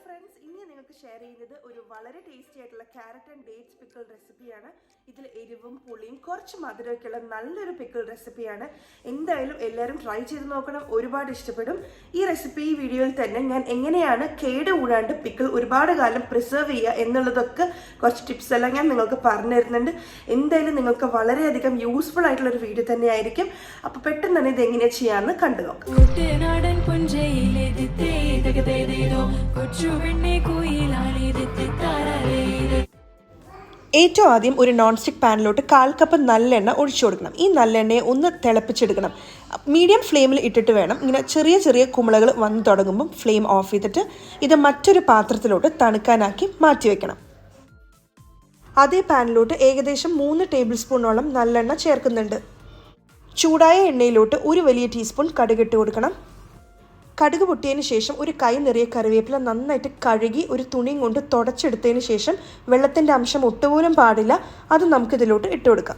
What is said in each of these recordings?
friends, ഇന്ന് നിങ്ങൾക്ക് share ചെയ്യുന്നത് ഒരു വളരെ ടേസ്റ്റി ആയിട്ടുള്ള ക്യാരറ്റ് ആൻഡ് ഡേറ്റ്സ് പിക്കിൾ റെസിപ്പിയാണ്. ഇതിൽ എരിവും പുളിയും കുറച്ച് മധുരമൊക്കെയുള്ള നല്ലൊരു പിക്കിൾ റെസിപ്പിയാണ്. എന്തായാലും എല്ലാവരും ട്രൈ ചെയ്ത് നോക്കണം, ഒരുപാട് ഇഷ്ടപ്പെടും. ഈ റെസിപ്പി ഈ വീഡിയോയിൽ തന്നെ ഞാൻ എങ്ങനെയാണ് കേട് കൂടാണ്ട് പിക്കിൾ ഒരുപാട് കാലം പ്രിസർവ് ചെയ്യുക എന്നുള്ളതൊക്കെ കുറച്ച് ടിപ്സ് എല്ലാം ഞാൻ നിങ്ങൾക്ക് പറഞ്ഞു തരുന്നുണ്ട്. എന്തായാലും നിങ്ങൾക്ക് വളരെയധികം യൂസ്ഫുൾ ആയിട്ടുള്ള ഒരു വീഡിയോ തന്നെ ആയിരിക്കും. അപ്പോൾ പെട്ടെന്ന് തന്നെ ഇത് എങ്ങനെയാണ് ചെയ്യാമെന്ന് കണ്ടു നോക്കാം. ഏറ്റവും ആദ്യം ഒരു നോൺ സ്റ്റിക്ക് പാനിലോട്ട് 1/4 കപ്പ് നല്ലെണ്ണ ഒഴിച്ചു കൊടുക്കണം. ഈ നല്ലെണ്ണയെ ഒന്ന് തിളപ്പിച്ചെടുക്കണം. മീഡിയം ഫ്ലെയിമിൽ ഇട്ടിട്ട് വേണം. ഇങ്ങനെ ചെറിയ ചെറിയ കുമിളകൾ വന്ന് തുടങ്ങുമ്പം ഫ്ലെയിം ഓഫ് ചെയ്തിട്ട് ഇത് മറ്റൊരു പാത്രത്തിലോട്ട് തണുക്കാനാക്കി മാറ്റി വെക്കണം. അതേ പാനിലോട്ട് ഏകദേശം 3 ടേബിൾ സ്പൂണോളം നല്ലെണ്ണ ചേർക്കുന്നുണ്ട്. ചൂടായ എണ്ണയിലോട്ട് 1 വലിയ ടീസ്പൂൺ കടുക് ഇട്ട് കൊടുക്കണം. കടുക് പൊട്ടിയതിന് ശേഷം ഒരു കൈ നിറയെ കറിവേപ്പില നന്നായിട്ട് കഴുകി ഒരു തുണിയും കൊണ്ട് തുടച്ചെടുത്തതിന് ശേഷം വെള്ളത്തിൻ്റെ അംശം ഒട്ടുപോലും പാടില്ല, അത് നമുക്കിതിലോട്ട് ഇട്ട് കൊടുക്കാം.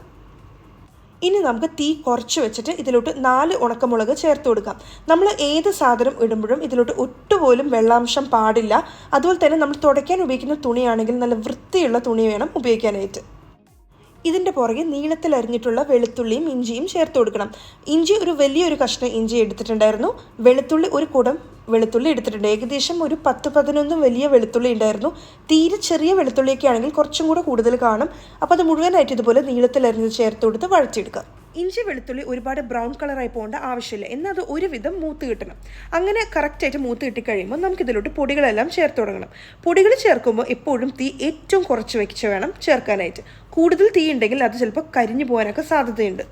ഇനി നമുക്ക് തീ കുറച്ച് വെച്ചിട്ട് ഇതിലോട്ട് 4 ഉണക്കമുളക് ചേർത്ത് കൊടുക്കാം. നമ്മൾ ഏത് സാധനം ഇടുമ്പോഴും ഇതിലോട്ട് ഒട്ടുപോലും വെള്ളാംശം പാടില്ല. അതുപോലെ തന്നെ നമ്മൾ തുടയ്ക്കാൻ ഉപയോഗിക്കുന്ന തുണിയാണെങ്കിൽ നല്ല വൃത്തിയുള്ള തുണി വേണം ഉപയോഗിക്കാനായിട്ട്. ഇതിൻ്റെ പുറകെ നീളത്തിൽ അരിഞ്ഞിട്ടുള്ള വെളുത്തുള്ളിയും ഇഞ്ചിയും ചേർത്ത് കൊടുക്കണം. ഇഞ്ചി ഒരു വലിയൊരു കഷ്ണം ഇഞ്ചി എടുത്തിട്ടുണ്ടായിരുന്നു. വെളുത്തുള്ളി ഒരു കുടം വെളുത്തുള്ളി എടുത്തിട്ടുണ്ട്. ഏകദേശം ഒരു 10-11 വലിയ വെളുത്തുള്ളി ഉണ്ടായിരുന്നു. തീരെ ചെറിയ വെളുത്തുള്ളിയൊക്കെ ആണെങ്കിൽ കുറച്ചും കൂടെ കൂടുതൽ കാണും. അപ്പോൾ അത് മുഴുവനായിട്ട് ഇതുപോലെ നീളത്തിൽ അരിഞ്ഞ് ചേർത്ത് കൊടുത്ത് വഴച്ചെടുക്കുക. ഇഞ്ചി വെളുത്തുള്ളി ഒരുപാട് ബ്രൗൺ കളറായി പോകേണ്ട ആവശ്യമില്ല, എന്നാൽ അത് ഒരുവിധം മൂത്ത് കിട്ടണം. അങ്ങനെ കറക്റ്റായിട്ട് മൂത്ത് കിട്ടിക്കഴിയുമ്പോൾ നമുക്കിതിലോട്ട് പൊടികളെല്ലാം ചേർത്ത് തുടങ്ങണം. പൊടികൾ ചേർക്കുമ്പോൾ എപ്പോഴും തീ ഏറ്റവും കുറച്ച് വെച്ച് വേണം ചേർക്കാനായിട്ട്. കൂടുതൽ തീ ഉണ്ടെങ്കിൽ അത് ചിലപ്പോൾ കരിഞ്ഞു പോകാനൊക്കെ സാധ്യതയുണ്ട്.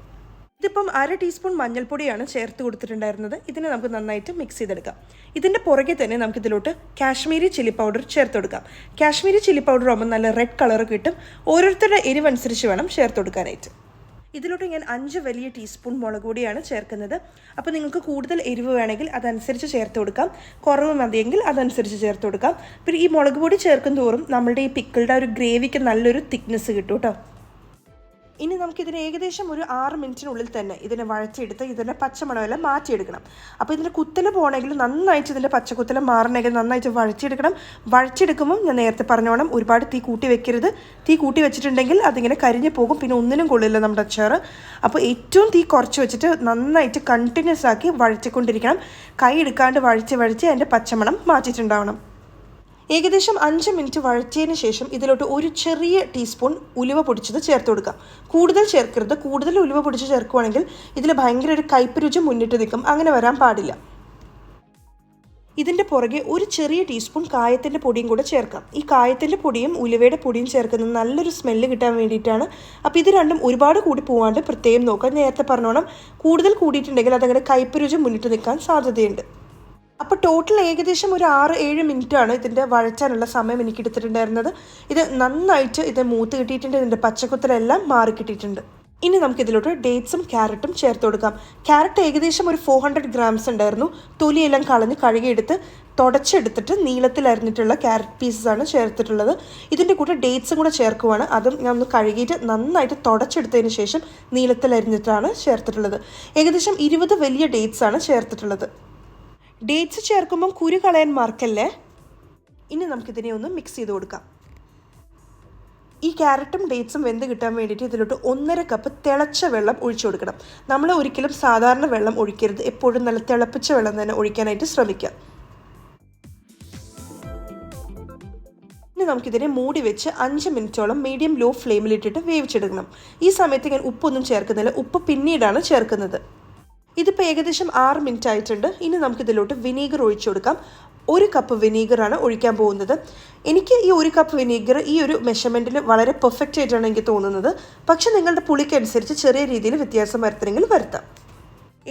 ഇതിപ്പം 1/2 ടീസ്പൂൺ മഞ്ഞൾപ്പൊടിയാണ് ചേർത്ത് കൊടുത്തിട്ടുണ്ടായിരുന്നത്. ഇതിനെ നമുക്ക് നന്നായിട്ട് മിക്സ് ചെയ്തെടുക്കാം. ഇതിൻ്റെ പുറകെ തന്നെ നമുക്കിതിലോട്ട് കാശ്മീരി ചില്ലി പൗഡർ ചേർത്ത് കൊടുക്കാം. കാശ്മീരി ചില്ലി പൗഡർ ആകുമ്പോൾ നല്ല റെഡ് കളർ കിട്ടും. ഓരോരുത്തരുടെ എരിവനുസരിച്ച് വേണം ചേർത്ത് കൊടുക്കാനായിട്ട്. ഇതിലോട്ട് ഞാൻ 5 വലിയ ടീസ്പൂൺ മുളക് പൊടിയാണ് ചേർക്കുന്നത്. അപ്പോൾ നിങ്ങൾക്ക് കൂടുതൽ എരിവ് വേണമെങ്കിൽ അതനുസരിച്ച് ചേർത്ത് കൊടുക്കാം, കുറവ് മതിയെങ്കിൽ അതനുസരിച്ച് ചേർത്ത് കൊടുക്കാം. പിന്നെ ഈ മുളക് പൊടി ചേർക്കും തോറും നമ്മളുടെ ഈ പിക്കിളുടെ ഒരു ഗ്രേവിക്ക് നല്ലൊരു തിക്നെസ് കിട്ടും കേട്ടോ. ഇനി നമുക്കിതിന് ഏകദേശം ഒരു 6 മിനിറ്റിനുള്ളിൽ തന്നെ ഇതിനെ വഴച്ചെടുത്ത് ഇതിൻ്റെ പച്ചമണമെല്ലാം മാറ്റിയെടുക്കണം. അപ്പോൾ ഇതിൻ്റെ കുത്തല പോകണമെങ്കിൽ നന്നായിട്ട് ഇതിൻ്റെ പച്ചക്കുത്തല മാറണമെങ്കിൽ നന്നായിട്ട് വഴച്ചെടുക്കണം. വഴച്ചെടുക്കുമ്പം ഞാൻ നേരത്തെ പറഞ്ഞോണം ഒരുപാട് തീ കൂട്ടി വെക്കരുത്. തീ കൂട്ടി വെച്ചിട്ടുണ്ടെങ്കിൽ അതിങ്ങനെ കരിഞ്ഞു പോകും, പിന്നെ ഒന്നിനും കൊള്ളില്ല നമ്മുടെ അച്ചാറ്. അപ്പോൾ ഏറ്റവും തീ കുറച്ച് വെച്ചിട്ട് നന്നായിട്ട് കണ്ടിന്യൂസ് ആക്കി വഴച്ചിക്കൊണ്ടിരിക്കണം. കൈ എടുക്കാണ്ട് വഴച്ച് അതിൻ്റെ പച്ചമണം മാറ്റിയിട്ടുണ്ടാവണം. ഏകദേശം 5 മിനിറ്റ് വഴച്ചതിന് ശേഷം ഇതിലോട്ട് ഒരു ചെറിയ ടീസ്പൂൺ ഉലുവ പൊടിച്ചത് ചേർത്ത് കൊടുക്കാം. കൂടുതൽ ചേർക്കരുത്. കൂടുതൽ ഉലുവ പൊടിച്ച് ചേർക്കുകയാണെങ്കിൽ ഇതിൽ ഭയങ്കര ഒരു കയ്പ്പ് രുചി മുന്നിട്ട് നിൽക്കും. അങ്ങനെ വരാൻ പാടില്ല. ഇതിൻ്റെ പുറകെ ഒരു ചെറിയ ടീസ്പൂൺ കായത്തിൻ്റെ പൊടിയും കൂടെ ചേർക്കാം. ഈ കായത്തിൻ്റെ പൊടിയും ഉലുവയുടെ പൊടിയും ചേർക്കുന്നത് നല്ലൊരു സ്മെല്ല് കിട്ടാൻ വേണ്ടിയിട്ടാണ്. അപ്പോൾ ഇത് രണ്ടും ഒരുപാട് കൂടി പോകാണ്ട് പ്രത്യേകം നോക്കാം. നേരത്തെ പറഞ്ഞോണം കൂടുതൽ കൂടിയിട്ടുണ്ടെങ്കിൽ അതങ്ങനെ കയ്പ്പ് രുചി മുന്നിട്ട് നിൽക്കാൻ സാധ്യതയുണ്ട്. അപ്പോൾ ടോട്ടൽ ഏകദേശം ഒരു 6-7 മിനിറ്റാണ് ഇതിൻ്റെ വഴച്ചാനുള്ള സമയം എനിക്ക് എടുത്തിട്ടുണ്ടായിരുന്നത്. ഇത് നന്നായിട്ട് ഇത് മൂത്ത് കിട്ടിയിട്ടുണ്ട്. ഇതിൻ്റെ പച്ചക്കുത്തലെല്ലാം മാറി കിട്ടിയിട്ടുണ്ട്. ഇനി നമുക്കിതിലോട്ട് ഡേറ്റ്സും ക്യാരറ്റും ചേർത്ത് കൊടുക്കാം. ക്യാരറ്റ് ഏകദേശം ഒരു 400 ഗ്രാംസ് ഉണ്ടായിരുന്നു. തൊലിയെല്ലാം കളഞ്ഞ് കഴുകിയെടുത്ത് തുടച്ചെടുത്തിട്ട് നീളത്തിൽ അരിഞ്ഞിട്ടുള്ള ക്യാരറ്റ് പീസസാണ് ചേർത്തിട്ടുള്ളത്. ഇതിൻ്റെ കൂടെ ഡേറ്റ്സും കൂടെ ചേർക്കുവാണ്. അതും ഞാൻ ഒന്ന് കഴുകിയിട്ട് നന്നായിട്ട് തുടച്ചെടുത്തതിന് ശേഷം നീളത്തിൽ അരിഞ്ഞിട്ടാണ് ചേർത്തിട്ടുള്ളത്. ഏകദേശം 20 വലിയ ഡേറ്റ്സ് ആണ് ചേർത്തിട്ടുള്ളത്. ഡേറ്റ്സ് ചേർക്കുമ്പം കുരു കളയാൻ മറക്കല്ലേ. ഇനി നമുക്കിതിനെ ഒന്ന് മിക്സ് ചെയ്ത് കൊടുക്കാം. ഈ ക്യാരറ്റും ഡേറ്റ്സും വെന്ത് കിട്ടാൻ വേണ്ടിയിട്ട് ഇതിലോട്ട് 1.5 കപ്പ് തിളച്ച വെള്ളം ഒഴിച്ചു കൊടുക്കണം. നമ്മൾ ഒരിക്കലും സാധാരണ വെള്ളം ഒഴിക്കരുത്. എപ്പോഴും നല്ല തിളപ്പിച്ച വെള്ളം തന്നെ ഒഴിക്കാനായിട്ട് ശ്രമിക്കാം. ഇനി നമുക്കിതിനെ മൂടി വെച്ച് 5 മിനിറ്റോളം മീഡിയം ലോ ഫ്ലെയിമിലിട്ടിട്ട് വേവിച്ചെടുക്കണം. ഈ സമയത്ത് ഞാൻ ഉപ്പൊന്നും ചേർക്കുന്നില്ല. ഉപ്പ് പിന്നീടാണ് ചേർക്കുന്നത്. ഇതിപ്പോൾ ഏകദേശം 6 മിനിറ്റ് ആയിട്ടുണ്ട്. ഇനി നമുക്കിതിലോട്ട് വിനീഗർ ഒഴിച്ചു കൊടുക്കാം. 1 കപ്പ് വിനീഗറാണ് ഒഴിക്കാൻ പോകുന്നത്. എനിക്ക് ഈ 1 കപ്പ് വിനീഗർ ഈ ഒരു മെഷർമെൻറ്റിൽ വളരെ പെർഫെക്റ്റ് ആയിട്ടാണ് എനിക്ക് തോന്നുന്നത്. പക്ഷേ നിങ്ങളുടെ പുളിക്കനുസരിച്ച് ചെറിയ രീതിയിൽ വ്യത്യാസം വരുത്തണമെങ്കിൽ വരുത്താം.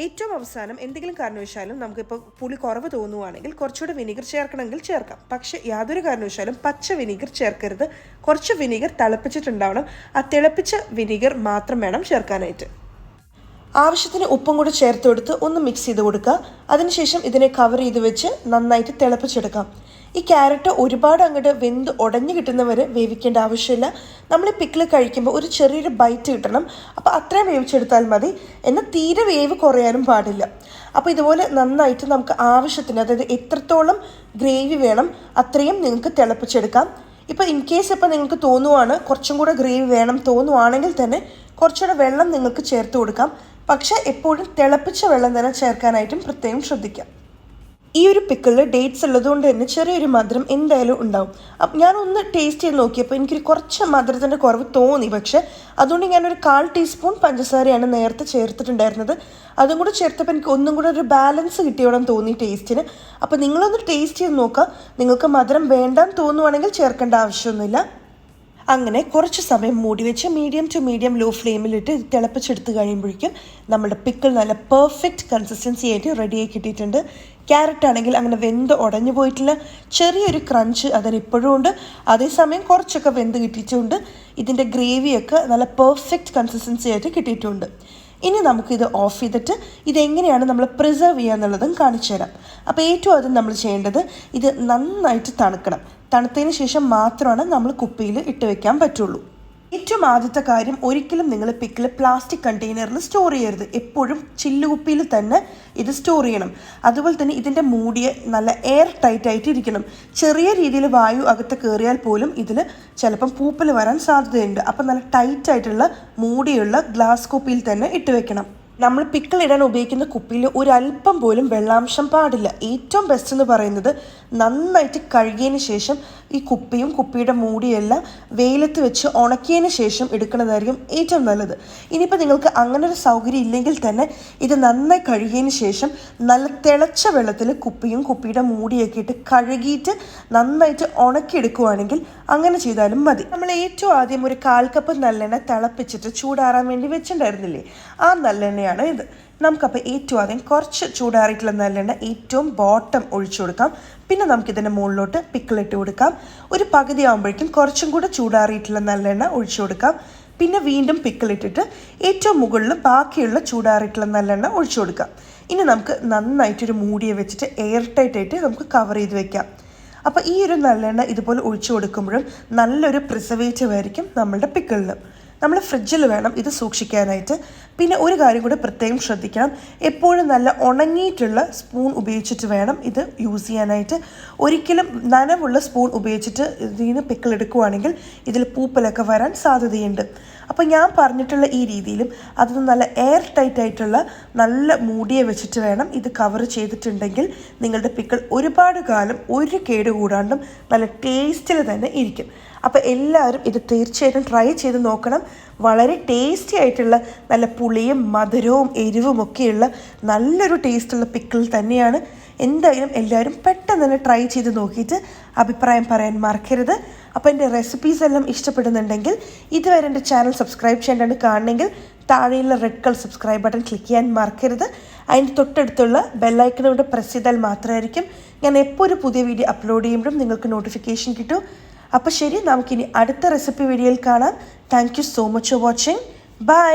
ഏറ്റവും അവസാനം എന്തെങ്കിലും കാരണവശാലും നമുക്കിപ്പോൾ പുളി കുറവ് തോന്നുവാണെങ്കിൽ കുറച്ചുകൂടെ വിനീഗർ ചേർക്കണമെങ്കിൽ ചേർക്കാം. പക്ഷേ യാതൊരു കാരണവശാലും പച്ച വിനീഗർ ചേർക്കരുത്. കുറച്ച് വിനീഗർ തിളപ്പിച്ചിട്ടുണ്ടാവണം. ആ തിളപ്പിച്ച വിനീഗർ മാത്രം വേണം ചേർക്കാനായിട്ട്. ആവശ്യത്തിന് ഉപ്പും കൂടെ ചേർത്ത് കൊടുത്ത് ഒന്ന് മിക്സ് ചെയ്ത് കൊടുക്കുക. അതിനുശേഷം ഇതിനെ കവർ ചെയ്ത് വെച്ച് നന്നായിട്ട് തിളപ്പിച്ചെടുക്കാം. ഈ ക്യാരറ്റ് ഒരുപാട് അങ്ങോട്ട് വെന്ത് ഉടഞ്ഞു കിട്ടുന്നവരെ വേവിക്കേണ്ട ആവശ്യമില്ല. നമ്മൾ പിക്കിൾ കഴിക്കുമ്പോൾ ഒരു ചെറിയൊരു ബൈറ്റ് കിട്ടണം. അപ്പോൾ അത്രയും വേവിച്ചെടുത്താൽ മതി. എന്നാൽ തീരെ വേവ് കുറയാനും പാടില്ല. അപ്പോൾ ഇതുപോലെ നന്നായിട്ട് നമുക്ക് ആവശ്യത്തിന്, അതായത് എത്രത്തോളം ഗ്രേവി വേണം അത്രയും നിങ്ങൾക്ക് തിളപ്പിച്ചെടുക്കാം. ഇപ്പോൾ ഇൻ കേസ് ഇപ്പോൾ നിങ്ങൾക്ക് തോന്നുവാണ് കുറച്ചും കൂടെ ഗ്രേവി വേണം തോന്നുവാണെങ്കിൽ തന്നെ കുറച്ചുകൂടെ വെള്ളം നിങ്ങൾക്ക് ചേർത്ത് കൊടുക്കാം. പക്ഷേ എപ്പോഴും തിളപ്പിച്ച വെള്ളം തന്നെ ചേർക്കാനായിട്ടും പ്രത്യേകം ശ്രദ്ധിക്കാം. ഈ ഒരു പിക്കിളിൽ ഡേറ്റ്സ് ഉള്ളതുകൊണ്ട് തന്നെ ചെറിയൊരു മധുരം എന്തായാലും ഉണ്ടാവും. അപ്പം ഞാനൊന്ന് ടേസ്റ്റ് ചെയ്ത് നോക്കിയപ്പോൾ എനിക്കൊരു കുറച്ച് മധുരത്തിൻ്റെ കുറവ് തോന്നി. പക്ഷേ അതുകൊണ്ട് ഞാനൊരു 1/4 ടീസ്പൂൺ പഞ്ചസാരയാണ് നേരത്തെ ചേർത്തിട്ടുണ്ടായിരുന്നത്. അതും കൂടെ ചേർത്തപ്പോൾ എനിക്ക് ഒന്നും കൂടെ ഒരു ബാലൻസ് കിട്ടിയോടെന്ന് തോന്നി ടേസ്റ്റിന്. അപ്പോൾ നിങ്ങളൊന്ന് ടേസ്റ്റ് ചെയ്ത് നോക്കുക. നിങ്ങൾക്ക് മധുരം വേണ്ടാന്ന് തോന്നുവാണെങ്കിൽ ചേർക്കേണ്ട ആവശ്യമൊന്നുമില്ല. അങ്ങനെ കുറച്ച് സമയം മൂടി വെച്ച് മീഡിയം ടു മീഡിയം ലോ ഫ്ലെയിമിലിട്ട് തിളപ്പിച്ചെടുത്ത് കഴിയുമ്പോഴേക്കും നമ്മുടെ പിക്കിൾ നല്ല പെർഫെക്റ്റ് കൺസിസ്റ്റൻസി ആയിട്ട് റെഡിയായി കിട്ടിയിട്ടുണ്ട്. ക്യാരറ്റ് ആണെങ്കിൽ അങ്ങനെ വെന്ത് ഉടഞ്ഞു പോയിട്ടില്ല. ചെറിയൊരു ക്രഞ്ച് അതിനിപ്പോഴും ഉണ്ട്. അതേസമയം കുറച്ചൊക്കെ വെന്ത് കിട്ടിയിട്ടുണ്ട്. ഇതിൻ്റെ ഗ്രേവിയൊക്കെ നല്ല പെർഫെക്റ്റ് കൺസിസ്റ്റൻസി ആയിട്ട് കിട്ടിയിട്ടുണ്ട്. ഇനി നമുക്കിത് ഓഫ് ചെയ്തിട്ട് ഇതെങ്ങനെയാണ് നമ്മൾ പ്രിസർവ് ചെയ്യുക എന്നുള്ളതും കാണിച്ചു തരാം. അപ്പോൾ ഏറ്റവും ആദ്യം നമ്മൾ ചെയ്യേണ്ടത് ഇത് നന്നായിട്ട് തണുക്കണം. തണുത്തതിന് ശേഷം മാത്രമാണ് നമ്മൾ കുപ്പിയിൽ ഇട്ട് വെക്കാൻ പറ്റുള്ളൂ. ഏറ്റവും ആദ്യത്തെ കാര്യം, ഒരിക്കലും നിങ്ങൾ പിക്കിൾ പ്ലാസ്റ്റിക് കണ്ടെയ്നറിൽ സ്റ്റോർ ചെയ്യരുത്. എപ്പോഴും ചില്ല് കുപ്പിയിൽ തന്നെ ഇത് സ്റ്റോർ ചെയ്യണം. അതുപോലെ തന്നെ ഇതിൻ്റെ മൂടിയ നല്ല എയർ ടൈറ്റ് ആയിട്ട് ഇരിക്കണം. ചെറിയ രീതിയിൽ വായു അകത്ത് കയറിയാൽ പോലും ഇതിൽ ചിലപ്പം പൂപ്പൽ വരാൻ സാധ്യതയുണ്ട്. അപ്പം നല്ല ടൈറ്റ് ആയിട്ടുള്ള മൂടിയുള്ള ഗ്ലാസ് കുപ്പിയിൽ തന്നെ ഇട്ട് വെക്കണം. നമ്മൾ പിക്കിൾ ഇടാൻ ഉപയോഗിക്കുന്ന കുപ്പിയിൽ ഒരല്പം പോലും വെള്ളാംശം പാടില്ല. ഏറ്റവും ബെസ്റ്റ് എന്ന് പറയുന്നത് നന്നായിട്ട് കഴുകിയതിന് ശേഷം ഈ കുപ്പിയും കുപ്പിയുടെ മൂടിയെല്ലാം വെയിലത്ത് വെച്ച് ഉണക്കിയതിന് ശേഷം എടുക്കുന്നതായിരിക്കും ഏറ്റവും നല്ലത്. ഇനിയിപ്പോൾ നിങ്ങൾക്ക് അങ്ങനെ ഒരു സൗകര്യം ഇല്ലെങ്കിൽ തന്നെ ഇത് നന്നായി കഴുകിയതിന് ശേഷം നല്ല തിളച്ച വെള്ളത്തിൽ കുപ്പിയും കുപ്പിയുടെ മൂടിയൊക്കെ ഇട്ട് കഴുകിയിട്ട് നന്നായിട്ട് ഉണക്കിയെടുക്കുകയാണെങ്കിൽ അങ്ങനെ ചെയ്താലും മതി. നമ്മൾ ഏറ്റവും ആദ്യം ഒരു 1/4 കപ്പ് നല്ലെണ്ണ തിളപ്പിച്ചിട്ട് ചൂടാറാൻ വേണ്ടി വെച്ചിട്ടുണ്ടായിരുന്നില്ലേ, ആ നല്ലെണ്ണ ഇത്. നമുക്കപ്പോൾ ഏറ്റവും ആദ്യം കുറച്ച് ചൂടാറിയിട്ടുള്ള നല്ലെണ്ണ ഏറ്റവും ബോട്ടം ഒഴിച്ചു കൊടുക്കാം. പിന്നെ നമുക്കിതിൻ്റെ മുകളിലോട്ട് പിക്കിൾ ഇട്ട് കൊടുക്കാം. ഒരു പകുതി ആകുമ്പോഴേക്കും കുറച്ചും കൂടെ ചൂടാറിയിട്ടുള്ള നല്ലെണ്ണ ഒഴിച്ചു കൊടുക്കാം. പിന്നെ വീണ്ടും പിക്കിൾ ഇട്ടിട്ട് ഏറ്റവും മുകളിൽ ബാക്കിയുള്ള ചൂടാറിയിട്ടുള്ള നല്ലെണ്ണ ഒഴിച്ചു കൊടുക്കാം. ഇനി നമുക്ക് നന്നായിട്ടൊരു മൂടിയെ വെച്ചിട്ട് എയർ ടൈറ്റ് ആയിട്ട് നമുക്ക് കവർ ചെയ്ത് വെക്കാം. അപ്പോൾ ഈ ഒരു നല്ലെണ്ണ ഇതുപോലെ ഒഴിച്ചു കൊടുക്കുമ്പോഴും നല്ലൊരു പ്രിസർവേറ്റീവ് ആയിരിക്കും നമ്മളുടെ പിക്കിളിന്. നമ്മൾ ഫ്രിഡ്ജിൽ വേണം ഇത് സൂക്ഷിക്കാനായിട്ട്. പിന്നെ ഒരു കാര്യം കൂടി പ്രത്യേകം ശ്രദ്ധിക്കണം, എപ്പോഴും നല്ല ഉണങ്ങിയിട്ടുള്ള സ്പൂൺ ഉപയോഗിച്ചിട്ട് വേണം ഇത് യൂസ് ചെയ്യാനായിട്ട്. ഒരിക്കലും നനവുള്ള സ്പൂൺ ഉപയോഗിച്ചിട്ട് ഇതിൽ നിന്ന് പിക്കിൾ എടുക്കുകയാണെങ്കിൽ ഇതിൽ പൂപ്പലൊക്കെ വരാൻ സാധ്യതയുണ്ട്. അപ്പോൾ ഞാൻ പറഞ്ഞിട്ടുള്ള ഈ രീതിയിലും അതിന് നല്ല എയർ ടൈറ്റ് ആയിട്ടുള്ള നല്ല മൂടിയെ വെച്ചിട്ട് വേണം ഇത് കവർ ചെയ്തിട്ടുണ്ടെങ്കിൽ നിങ്ങളുടെ പിക്കിൾ ഒരുപാട് കാലം ഒരു കേട് കൂടാണ്ടും നല്ല ടേസ്റ്റിൽ തന്നെ ഇരിക്കും. അപ്പോൾ എല്ലാവരും ഇത് തീർച്ചയായിട്ടും ട്രൈ ചെയ്ത് നോക്കണം. വളരെ ടേസ്റ്റി ആയിട്ടുള്ള നല്ല പുളിയും മധുരവും എരിവും ഒക്കെയുള്ള നല്ലൊരു ടേസ്റ്റുള്ള പിക്കിൾ തന്നെയാണ്. എന്തായാലും എല്ലാവരും പെട്ടെന്ന് തന്നെ ട്രൈ ചെയ്ത് നോക്കിയിട്ട് അഭിപ്രായം പറയാൻ മറക്കരുത്. അപ്പോൾ എൻ്റെ റെസിപ്പീസ് എല്ലാം ഇഷ്ടപ്പെടുന്നുണ്ടെങ്കിൽ ഇതുവരെ എൻ്റെ ചാനൽ സബ്സ്ക്രൈബ് ചെയ്യേണ്ടത് കാണണമെങ്കിൽ താഴെയുള്ള red colour subscribe button click ചെയ്യാൻ മറക്കരുത്. അതിൻ്റെ തൊട്ടടുത്തുള്ള ബെല്ലൈക്കനോട് പ്രസ് ചെയ്താൽ മാത്രമായിരിക്കും ഞാൻ എപ്പോൾ ഒരു പുതിയ വീഡിയോ അപ്ലോഡ് ചെയ്യുമ്പോഴും നിങ്ങൾക്ക് നോട്ടിഫിക്കേഷൻ കിട്ടും. അപ്പോൾ ശരി, നമുക്കിനി അടുത്ത റെസിപ്പി വീഡിയോയിൽ കാണാം. Thank you so much for watching. By.